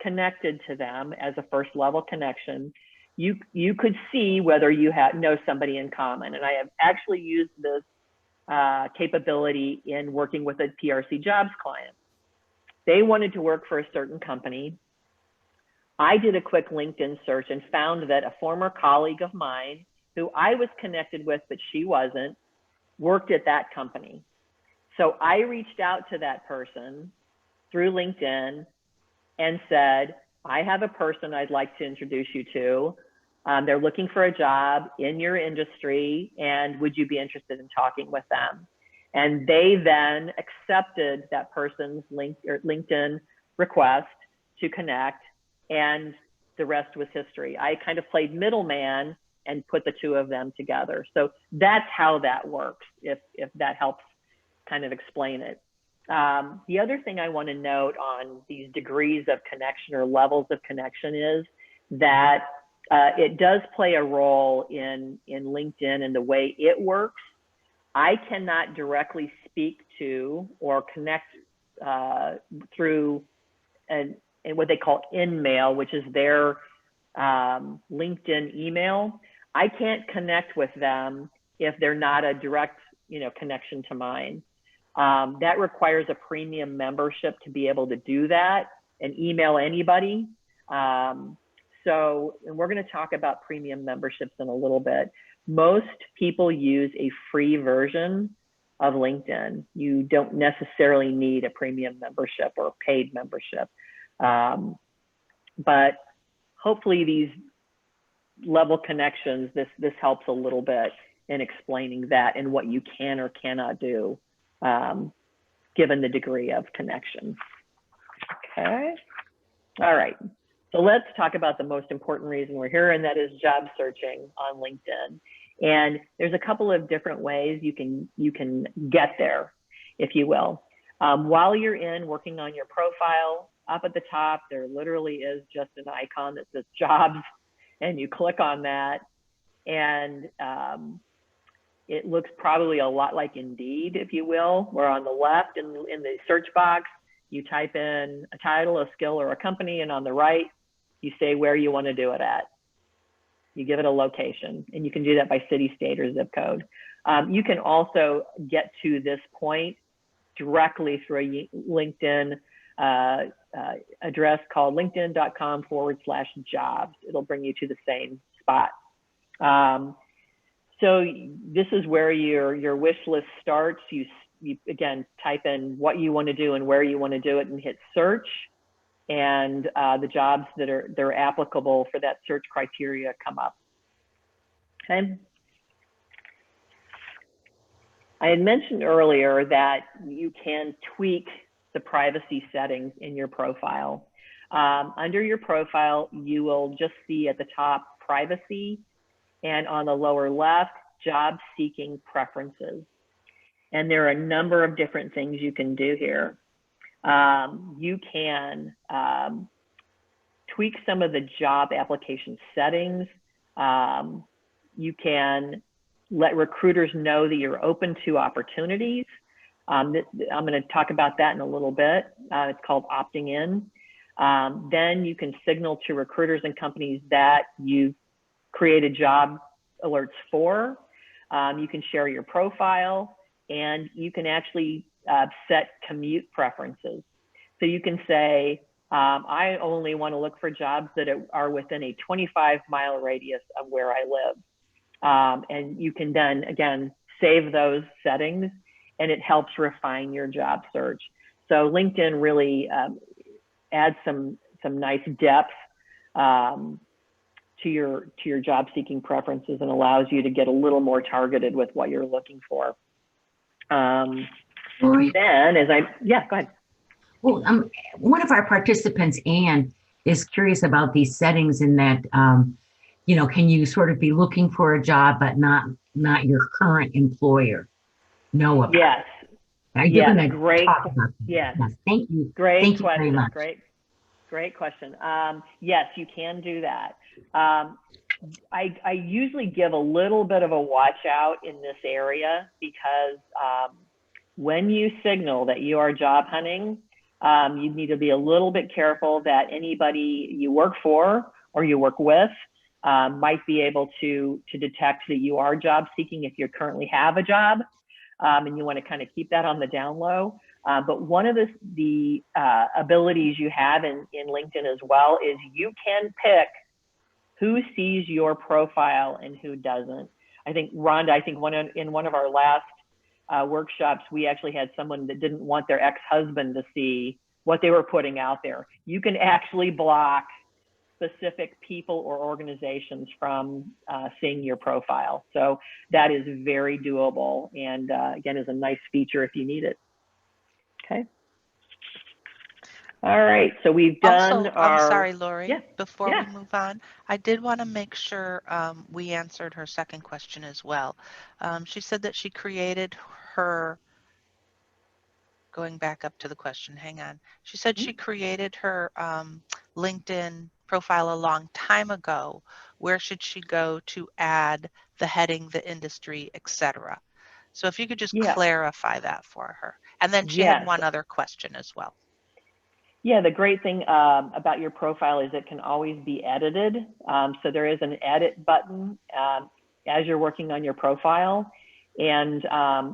connected to them as a first level connection, you could see whether you know somebody in common. And I have actually used this capability in working with a PRC jobs client. They wanted to work for a certain company. I did a quick LinkedIn search and found that a former colleague of mine, who I was connected with, but she wasn't, worked at that company. So I reached out to that person through LinkedIn and said, I have a person I'd like to introduce you to. They're looking for a job in your industry, and would you be interested in talking with them? And they then accepted that person's LinkedIn request to connect, and the rest was history. I kind of played middleman and put the two of them together. So that's how that works, if that helps kind of explain it. The other thing I want to note on these degrees of connection or levels of connection is that it does play a role in LinkedIn and the way it works. I cannot directly speak to or connect through and what they call InMail, which is their LinkedIn email. I can't connect with them if they're not a direct, connection to mine. That requires a premium membership to be able to do that and email anybody. And we're going to talk about premium memberships in a little bit. Most people use a free version of LinkedIn. You don't necessarily need a premium membership or a paid membership. But hopefully these level connections, this helps a little bit in explaining that and what you can or cannot do, given the degree of connection. Okay, all right. So let's talk about the most important reason we're here, and that is job searching on LinkedIn. And there's a couple of different ways you can get there, if you will. While you're working on your profile, up at the top, there literally is just an icon that says jobs, and you click on that, and it looks probably a lot like Indeed, if you will, where on the left in the search box, you type in a title, a skill, or a company, and on the right, you say where you want to do it at. You give it a location, and you can do that by city, state, or zip code. You can also get to this point directly through a LinkedIn address called linkedin.com/jobs. It'll bring you to the same spot. So this is where your wish list starts. You again type in what you want to do and where you want to do it, and hit search. And the jobs that are applicable for that search criteria come up. Okay. I had mentioned earlier that you can tweak the privacy settings in your profile. Under your profile, you will just see at the top privacy, and on the lower left, job seeking preferences. And there are a number of different things you can do here. You can tweak some of the job application settings. You can let recruiters know that you're open to opportunities. I'm going to talk about that in a little bit. It's called opting in. Then you can signal to recruiters and companies that you've created job alerts for. You can share your profile, and you can actually set commute preferences. So you can say, I only want to look for jobs that are within a 25-mile radius of where I live. And you can then, again, save those settings, and it helps refine your job search. So LinkedIn really adds some nice depth to your job seeking preferences and allows you to get a little more targeted with what you're looking for. Lori? Then yeah, go ahead. Well, one of our participants, Anne, is curious about these settings in that, you know, can you sort of be looking for a job, but not your current employer know about it? Yes. Are you Yes, going to great. talk about that? Yes. Yes, thank you. Great Thank you question. very much. Great question. Yes, you can do that. I usually give a little bit of a watch out in this area because when you signal that you are job hunting, you need to be a little bit careful that anybody you work for or you work with might be able to detect that you are job seeking if you currently have a job, and you want to kind of keep that on the down low. But one of the abilities you have in LinkedIn as well is you can pick who sees your profile and who doesn't. I think, Rhonda, in one of our last workshops, we actually had someone that didn't want their ex-husband to see what they were putting out there. You can actually block specific people or organizations from seeing your profile. So that is very doable, and again, is a nice feature if you need it. Okay. All right, so we've done Also, our. I'm sorry, Lori, Yeah, before yeah. we move on, I did want to make sure we answered her second question as well. She said that she created her, going back up to the question, hang on. She said she created her LinkedIn profile a long time ago. Where should she go to add the heading, the industry, etc.? So if you could just Yeah. clarify that for her. And then she Yes. had one other question as well. Yeah, the great thing about your profile is it can always be edited. So there is an edit button as you're working on your profile, and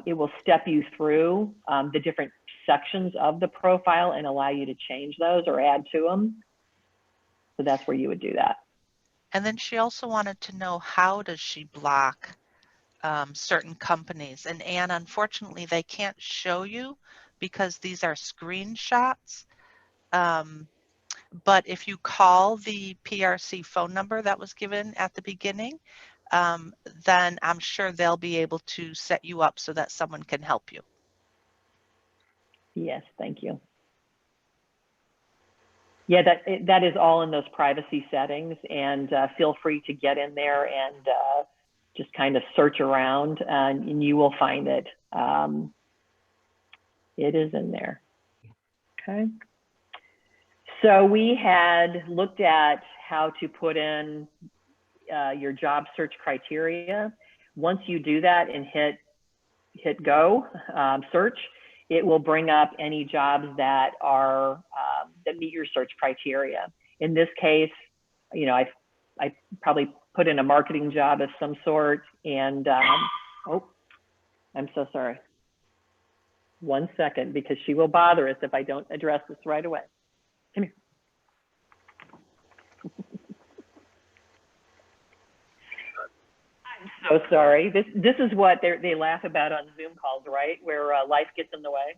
it will step you through the different sections of the profile and allow you to change those or add to them. So that's where you would do that. And then she also wanted to know, how does she block certain companies? And Anne, unfortunately, they can't show you because these are screenshots. But if you call the PRC phone number that was given at the beginning, then I'm sure they'll be able to set you up so that someone can help you. Yes, thank you. Yeah, that is all in those privacy settings, and feel free to get in there and just kind of search around, and you will find it. It is in there. Okay. So we had looked at how to put in your job search criteria. Once you do that and hit go, search, it will bring up any jobs that are that meet your search criteria. In this case, you know, I probably put in a marketing job of some sort, and oh, I'm so sorry. 1 second, because she will bother us if I don't address this right away. Come here. I'm so sorry. This is what they laugh about on Zoom calls, right? Where life gets in the way.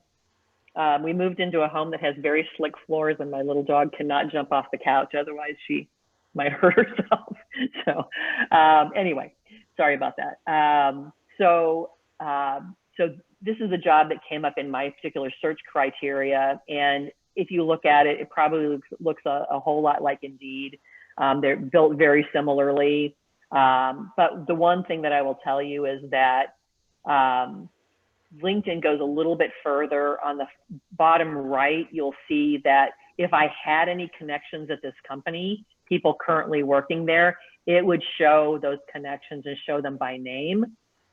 We moved into a home that has very slick floors, and my little dog cannot jump off the couch. Otherwise, she might hurt herself. So anyway, sorry about that. So this is a job that came up in my particular search criteria. And if you look at it, it probably looks a whole lot like Indeed. They're built very similarly. But the one thing that I will tell you is that LinkedIn goes a little bit further. On the bottom right, you'll see that if I had any connections at this company, people currently working there, it would show those connections and show them by name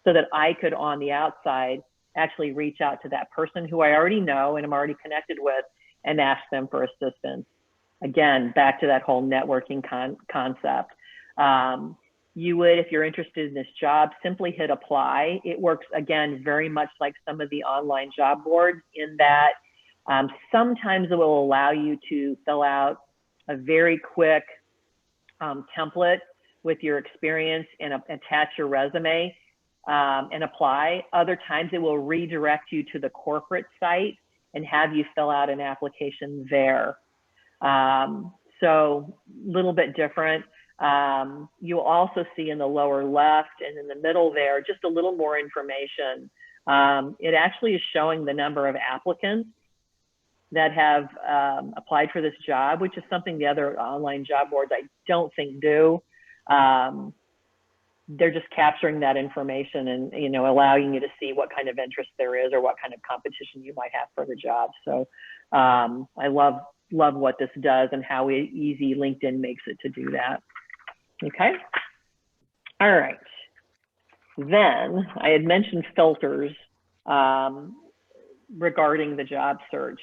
so that I could, on the outside, actually reach out to that person who I already know and I'm already connected with and ask them for assistance. Again, back to that whole networking concept. You would, if you're interested in this job, simply hit apply. It works, again, very much like some of the online job boards in that sometimes it will allow you to fill out a very quick template with your experience and attach your resume and apply. Other times it will redirect you to the corporate site and have you fill out an application there. So a little bit different. You'll also see in the lower left and in the middle there, just a little more information. It actually is showing the number of applicants that have applied for this job, which is something the other online job boards I don't think do. They're just capturing that information and, you know, allowing you to see what kind of interest there is or what kind of competition you might have for the job. So I love what this does and how easy LinkedIn makes it to do that. Okay. All right. Then I had mentioned filters regarding the job search.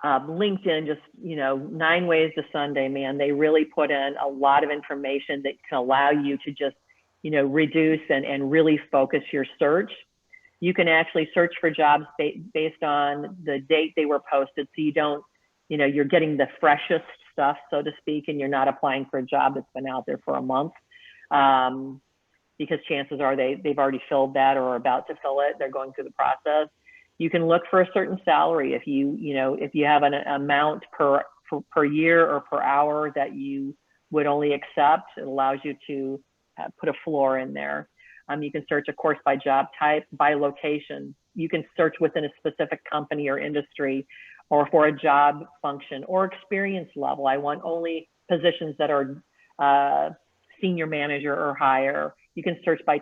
LinkedIn, just, you know, 9 ways to Sunday, man, they really put in a lot of information that can allow you to just, you know, reduce and really focus your search. You can actually search for jobs based on the date they were posted. So you don't, you know, you're getting the freshest stuff, so to speak, and you're not applying for a job that's been out there for a month. Because chances are they've already filled that or are about to fill it. They're going through the process. You can look for a certain salary. If you have an amount per year or per hour that you would only accept, it allows you to put a floor in there. You can search, of course, by job type, by location. You can search within a specific company or industry, or for a job function or experience level. I want only positions that are senior manager or higher. You can search by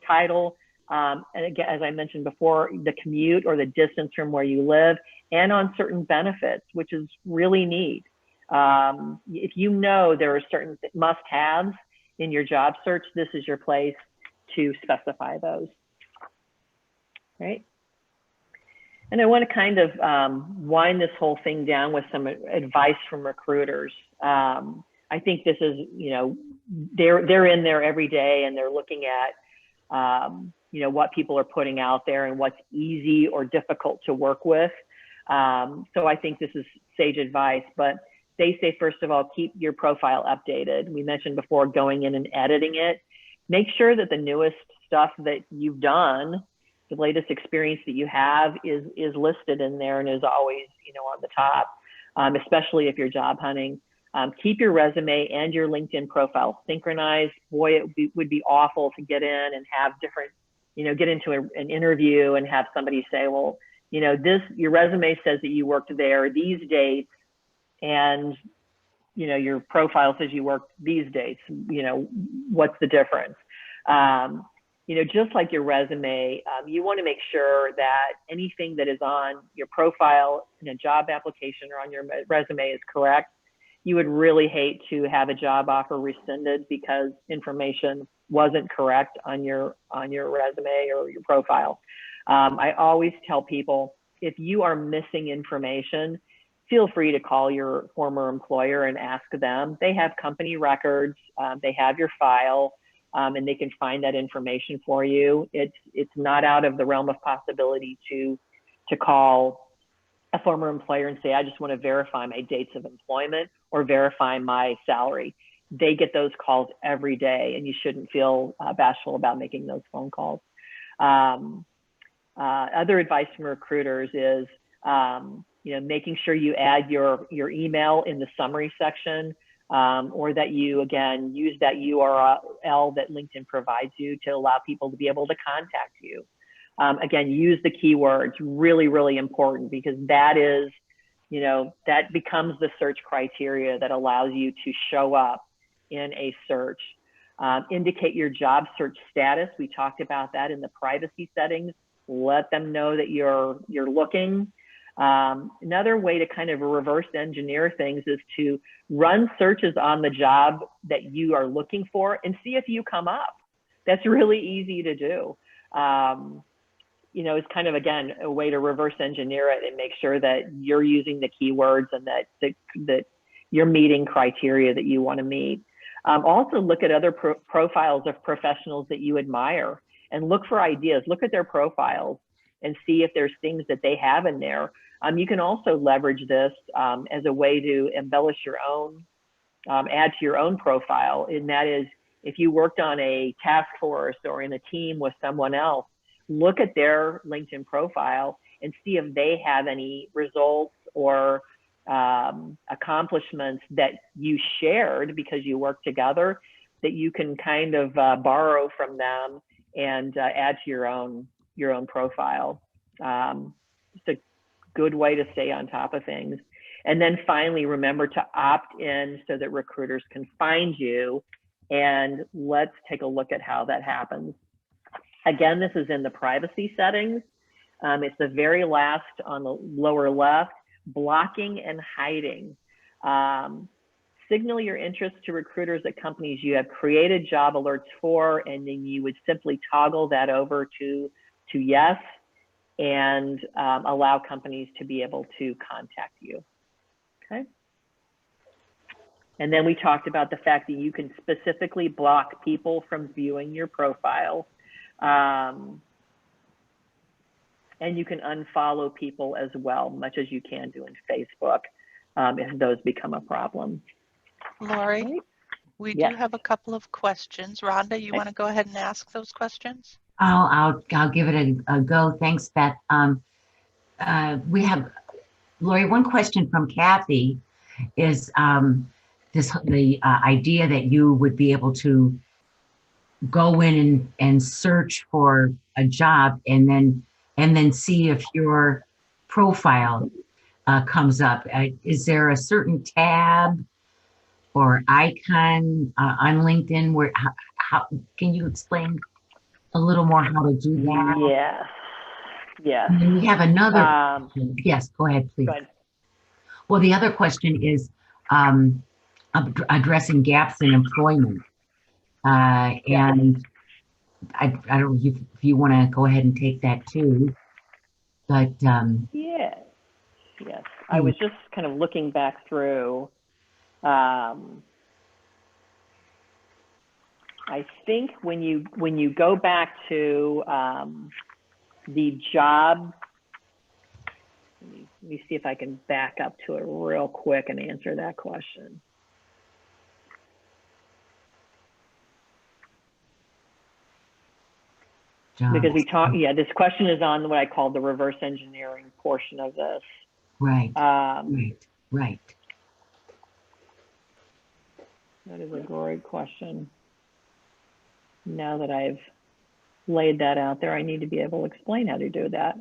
title. And again, as I mentioned before, the commute or the distance from where you live, and on certain benefits, which is really neat. If you know there are certain must-haves in your job search, this is your place to specify those, right? And I want to kind of wind this whole thing down with some advice from recruiters. I think this is, you know, they're in there every day and they're looking at, you know, what people are putting out there and what's easy or difficult to work with. So I think this is sage advice, but they say, first of all, keep your profile updated. We mentioned before going in and editing it. Make sure that the newest stuff that you've done, the latest experience that you have is listed in there and is always, you know, on the top, especially if you're job hunting. Keep your resume and your LinkedIn profile synchronized. Boy, it would be awful to get in and have different, you know, get into an interview and have somebody say, well, you know, your resume says that you worked there these dates, and, you know, your profile says you worked these dates. You know, what's the difference? You know, just like your resume, you want to make sure that anything that is on your profile in a job application or on your resume is correct. You would really hate to have a job offer rescinded because information wasn't correct on your resume or your profile. I always tell people, if you are missing information, feel free to call your former employer and ask them. They have company records, they have your file, and they can find that information for you. It's not out of the realm of possibility to call a former employer and say, I just want to verify my dates of employment or verify my salary. They get those calls every day, and you shouldn't feel bashful about making those phone calls. Other advice from recruiters is, you know, making sure you add your email in the summary section, or that you, again, use that URL that LinkedIn provides you to allow people to be able to contact you. Again, use the keywords, really, really important, because that is, you know, that becomes the search criteria that allows you to show up in a search. Indicate your job search status. We talked about that in the privacy settings. Let them know that you're looking. Another way to kind of reverse engineer things is to run searches on the job that you are looking for and see if you come up. That's really easy to do. You know, it's kind of, again, a way to reverse engineer it and make sure that you're using the keywords and that you're meeting criteria that you want to meet. Also look at other profiles of professionals that you admire and look for ideas. Look at their profiles and see if there's things that they have in there. You can also leverage this as a way to embellish your own, add to your own profile. And that is, if you worked on a task force or in a team with someone else, look at their LinkedIn profile and see if they have any results or accomplishments that you shared because you worked together that you can kind of borrow from them and add to your own profile. Just a good way to stay on top of things. And then finally, remember to opt in so that recruiters can find you. And let's take a look at how that happens. Again, this is in the privacy settings. It's the very last on the lower left, blocking and hiding. Signal your interest to recruiters at companies you have created job alerts for, and then you would simply toggle that over to yes, and allow companies to be able to contact you. Okay. And then we talked about the fact that you can specifically block people from viewing your profile. And you can unfollow people as well, much as you can do in Facebook, if those become a problem. Lori, Right. we Yes. do have a couple of questions. Rhonda, you want to go ahead and ask those questions? I'll give it a go. Thanks, Beth. We have, Lori, one question from Kathy is the idea that you would be able to go in and search for a job and then see if your profile comes up. Is there a certain tab or icon on LinkedIn where how can you explain a little more how to do that? Yes. Yes. And then we have another. Yes, go ahead, please. Go ahead. Well, the other question is addressing gaps in employment. And I don't know if you want to go ahead and take that too, but Yes. I was just kind of looking back through. I think when you go back to the job, let me see if I can back up to it real quick and answer that question. Because we talked, this question is on what I call the reverse engineering portion of this. Right. Right. That is a great question. Now that I've laid that out there, I need to be able to explain how to do that.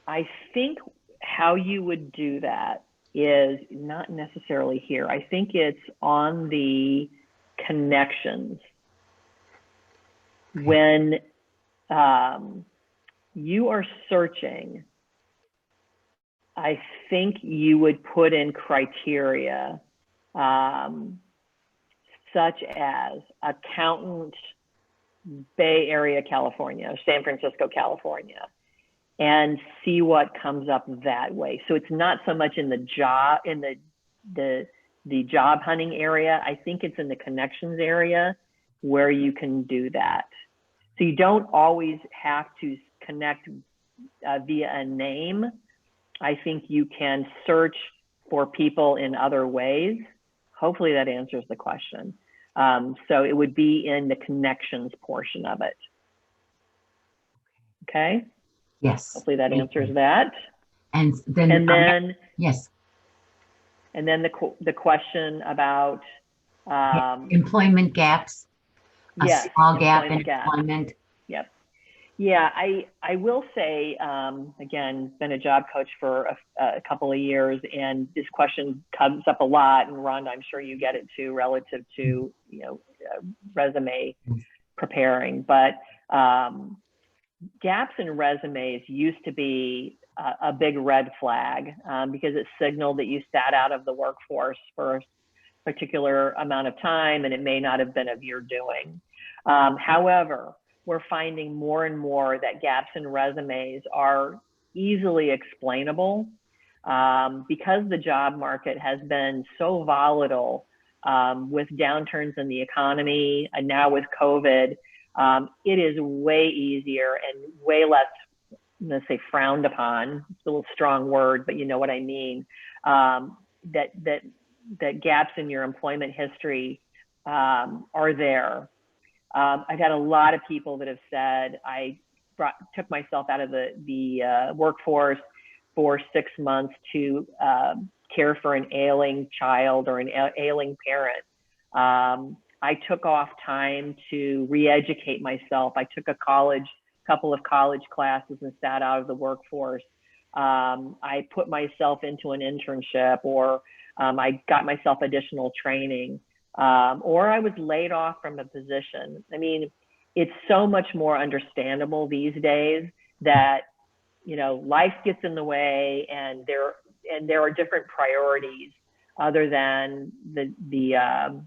I think how you would do that is not necessarily here. I think it's on the connections. When you are searching, I think you would put in criteria such as accountant, Bay Area, California, San Francisco, California, and see what comes up that way. So it's not so much in the job, in the job hunting area. I think it's in the connections area where you can do that. So you don't always have to connect via a name. I think you can search for people in other ways. Hopefully that answers the question. So it would be in the connections portion of it. Okay. Yes. Hopefully that answers that. And then yes. And then the question about employment gaps. Yes, a small gap in employment. Yep. Yeah, I will say, again, been a job coach for a couple of years, and this question comes up a lot. And Rhonda, I'm sure you get it too, relative to resume preparing. But gaps in resumes used to be a big red flag because it signaled that you sat out of the workforce for a particular amount of time, and it may not have been of your doing. However, we're finding more and more that gaps in resumes are easily explainable because the job market has been so volatile with downturns in the economy and now with COVID. It is way easier and way less, let's say, frowned upon. It's a little strong word, but you know what I mean. That gaps in your employment history are there. I've had a lot of people that have said, I took myself out of the workforce for 6 months to care for an ailing child or an ailing parent. I took off time to re-educate myself. I took a couple of college classes and sat out of the workforce. I put myself into an internship, or I got myself additional training, or I was laid off from a position. I mean, it's so much more understandable these days that, you know, life gets in the way, and there are different priorities other than the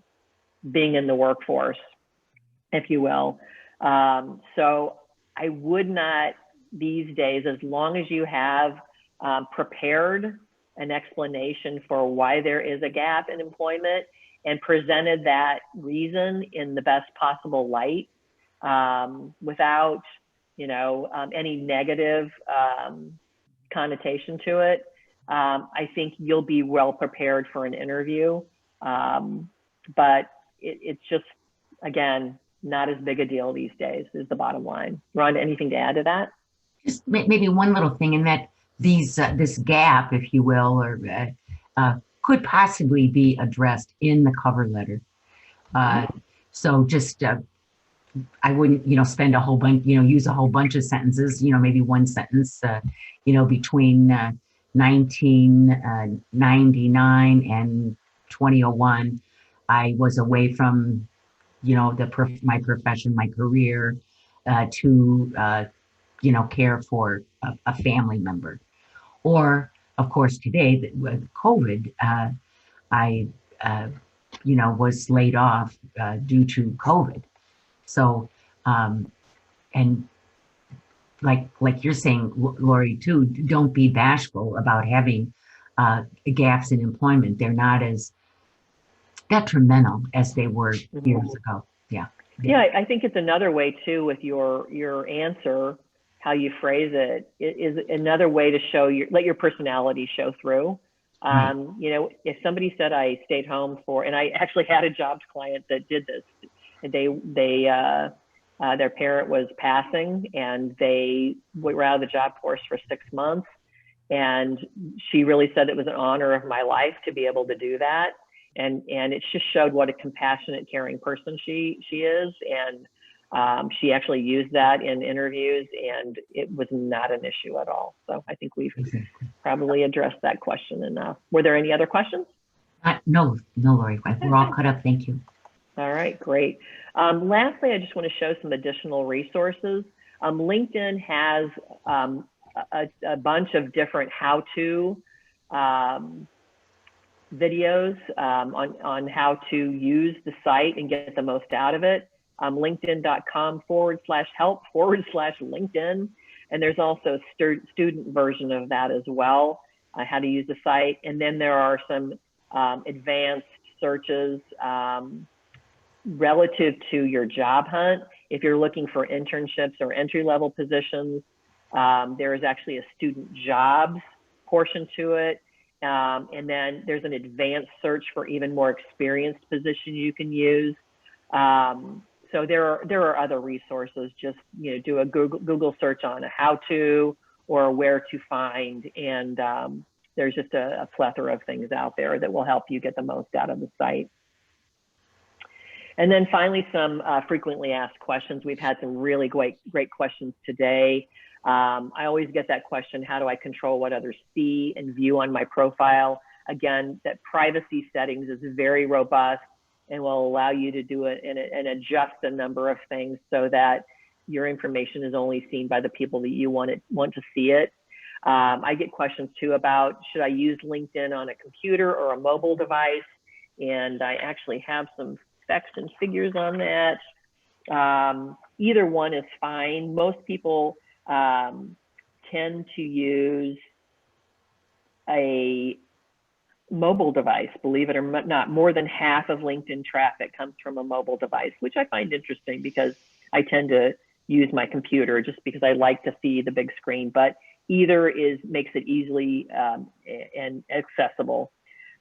being in the workforce, if you will. So I would not these days, as long as you have prepared an explanation for why there is a gap in employment and presented that reason in the best possible light, without, you know, any negative connotation to it, I think you'll be well prepared for an interview. But it's just, again, not as big a deal these days is the bottom line. Rhonda, anything to add to that? Just maybe one little thing in that this gap, if you will, or could possibly be addressed in the cover letter. So just I wouldn't, you know, spend a whole bunch, you know, use a whole bunch of sentences, you know, maybe one sentence, you know, between 1999 and 2001, I was away from, you know, my profession, my career, to, you know, care for a family member. Or, of course, today with COVID, I, you know, was laid off due to COVID. So, and like you're saying, Lori, too, don't be bashful about having gaps in employment. They're not as detrimental as they were years ago. Yeah. Yeah, I think it's another way too with your answer, how you phrase it, is another way to show let your personality show through. Right. You know, if somebody said I stayed home and I actually had a jobs client that did this, their parent was passing and they were out of the job force for 6 months. And she really said it was an honor of my life to be able to do that. And it just showed what a compassionate, caring person she is. And she actually used that in interviews, and it was not an issue at all. So I think we've probably addressed that question enough. Were there any other questions? No, Lori, we're all caught up. Thank you. All right, great. Lastly, I just want to show some additional resources. LinkedIn has a bunch of different how-to videos on how to use the site and get the most out of it. LinkedIn.com/help/LinkedIn. And there's also a student version of that as well, how to use the site. And then there are some advanced searches relative to your job hunt. If you're looking for internships or entry-level positions, there is actually a student jobs portion to it. And then there's an advanced search for even more experienced position you can use. So there are other resources. Just, you know, do a Google search on a how to or where to find, and there's just a plethora of things out there that will help you get the most out of the site. And then finally, some frequently asked questions. We've had some really great questions today. I always get that question, how do I control what others see and view on my profile? Again, that privacy settings is very robust and will allow you to do it and adjust a number of things so that your information is only seen by the people that you want to see it. I get questions too about, should I use LinkedIn on a computer or a mobile device? And I actually have some specs and figures on that. Either one is fine. Most people tend to use a mobile device, believe it or not. More than half of LinkedIn traffic comes from a mobile device, which I find interesting because I tend to use my computer just because I like to see the big screen, but either makes it easily and accessible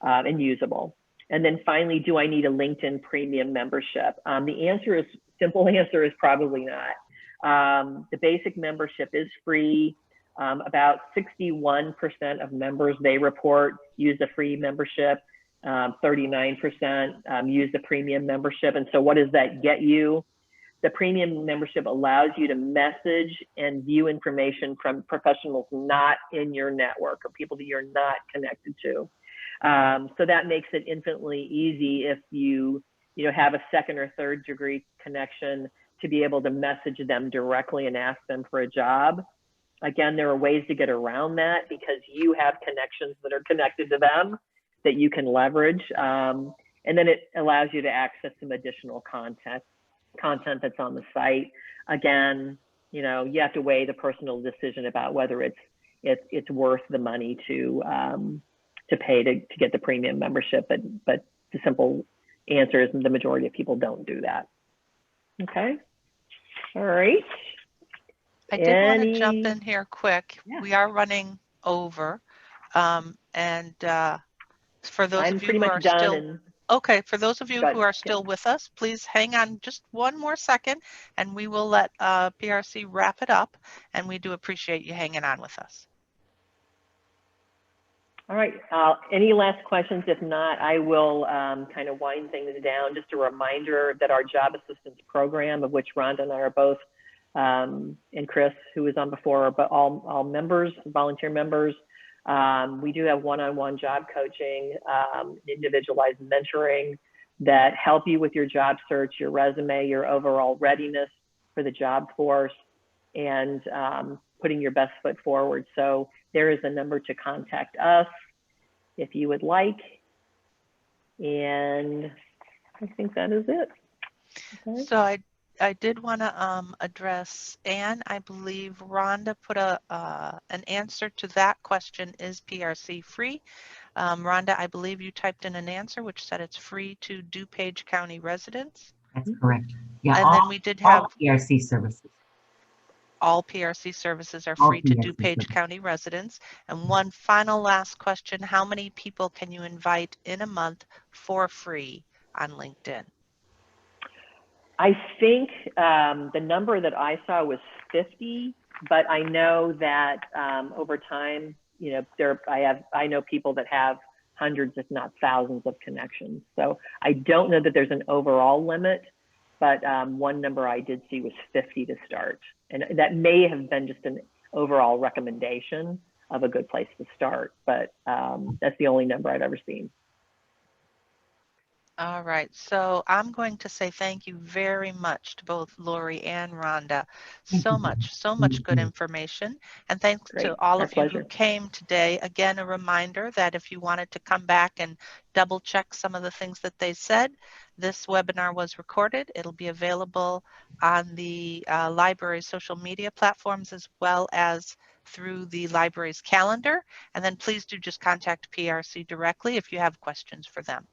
and usable. And then finally, do I need a LinkedIn premium membership? The simple answer is probably not. The basic membership is free. About 61% of members they report use the free membership. 39% use the premium membership. And so what does that get you? The premium membership allows you to message and view information from professionals not in your network or people that you're not connected to. So that makes it infinitely easy if you have a second or third degree connection to be able to message them directly and ask them for a job. Again, there are ways to get around that because you have connections that are connected to them that you can leverage. And then it allows you to access some additional content that's on the site. Again, you have to weigh the personal decision about whether it's worth the money to pay to get the premium membership. But the simple answer is the majority of people don't do that. Okay. All right. I did want to jump in here quick. Yeah. We are running over. And for those I'm of you pretty who much are done. still okay, for those of you Go who are ahead. still with us, please hang on just one more second and we will let PRC wrap it up. And we do appreciate you hanging on with us. All right. Any last questions? If not, I will kind of wind things down. Just a reminder that our job assistance program, of which Rhonda and I are both, and Chris, who was on before, but all members, volunteer members, we do have one-on-one job coaching, individualized mentoring that help you with your job search, your resume, your overall readiness for the job force, and putting your best foot forward. So there is a number to contact us if you would like. And I think that is it. Okay. So I did want to address Anne. I believe Rhonda put an answer to that question, is PRC free? Rhonda, I believe you typed in an answer which said it's free to DuPage County residents. That's correct. Yeah, And then we did have all PRC services. all PRC services are All free to PRC DuPage services. County residents. And one final last question, how many people can you invite in a month for free on LinkedIn? I think the number that I saw was 50, but I know that over time, I know people that have hundreds, if not thousands of connections. So I don't know that there's an overall limit, but one number I did see was 50 to start. And that may have been just an overall recommendation of a good place to start, but that's the only number I've ever seen. All right, so I'm going to say thank you very much to both Lori and Rhonda. So much good information. And thanks Great. to all Our of you who pleasure. came today. Again, a reminder that if you wanted to come back and double check some of the things that they said, this webinar was recorded. It'll be available on the library's social media platforms as well as through the library's calendar. And then please do just contact PRC directly if you have questions for them.